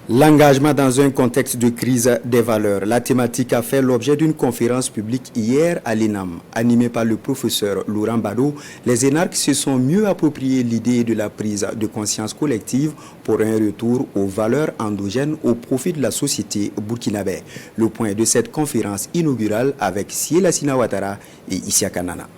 L'engagement dans un contexte de crise des valeurs. La thématique a fait l'objet d'une conférence publique hier à l'ENAM. Animée par le professeur Laurent Bado, les énarques se sont mieux approprié l'idée de la prise de conscience collective pour un retour aux valeurs endogènes au profit de la société burkinabé. Le point de cette conférence inaugurale avec Siela Ouattara et Isiaka Nana.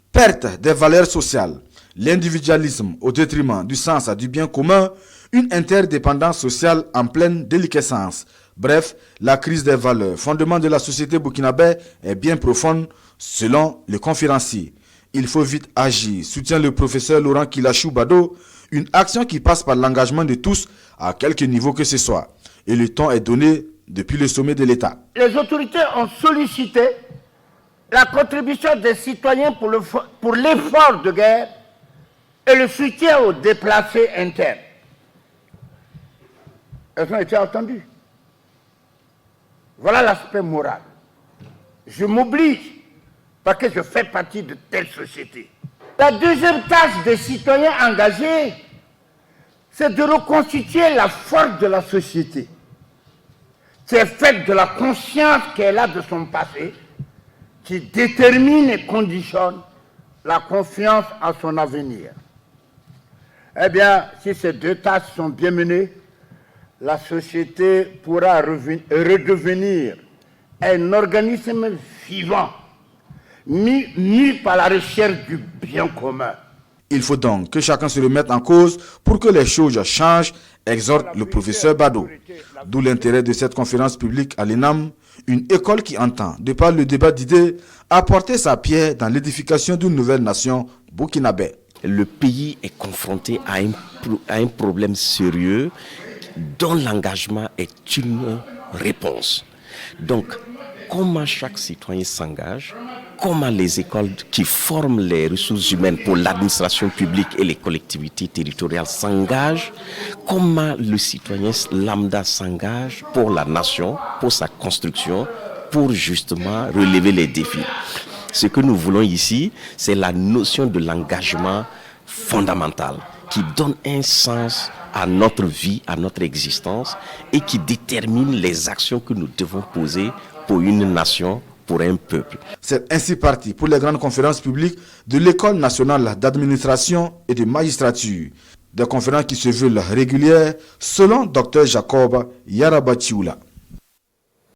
Perte des valeurs sociales, l'individualisme au détriment du sens du bien commun, une interdépendance sociale en pleine déliquescence. Bref, la crise des valeurs, fondement de la société burkinabé, est bien profonde selon le conférencier. Il faut vite agir, soutient le professeur Laurent Kilachou Bado, une action qui passe par l'engagement de tous à quelque niveau que ce soit. Et le ton est donné depuis le sommet de l'État. Les autorités ont sollicité la contribution des citoyens pour l'effort de guerre et le soutien aux déplacés internes. Elles ont été entendues. Voilà l'aspect moral. Je m'oblige parce que je fais partie de telle société. La deuxième tâche des citoyens engagés, c'est de reconstituer la force de la société, qui est faite de la conscience qu'elle a de son passé, qui détermine et conditionne la confiance en son avenir. Eh bien, si ces deux tâches sont bien menées, la société pourra redevenir un organisme vivant, mis par la recherche du bien commun. Il faut donc que chacun se remette en cause pour que les choses changent, exhorte le professeur Bado. D'où l'intérêt de cette conférence publique à l'ENAM, une école qui entend, de par le débat d'idées, apporter sa pierre dans l'édification d'une nouvelle nation burkinabé. Le pays est confronté à un problème sérieux dont l'engagement est une réponse. Donc, comment chaque citoyen s'engage, comment les écoles qui forment les ressources humaines pour l'administration publique et les collectivités territoriales s'engagent, comment le citoyen lambda s'engage pour la nation, pour sa construction, pour justement relever les défis. Ce que nous voulons ici, c'est la notion de l'engagement fondamental qui donne un sens à notre vie, à notre existence et qui détermine les actions que nous devons poser pour une nation, pour un peuple. C'est ainsi parti pour les grandes conférences publiques de l'École nationale d'administration et de magistrature. Des conférences qui se veulent régulières selon Dr Jacob Yarabachioula.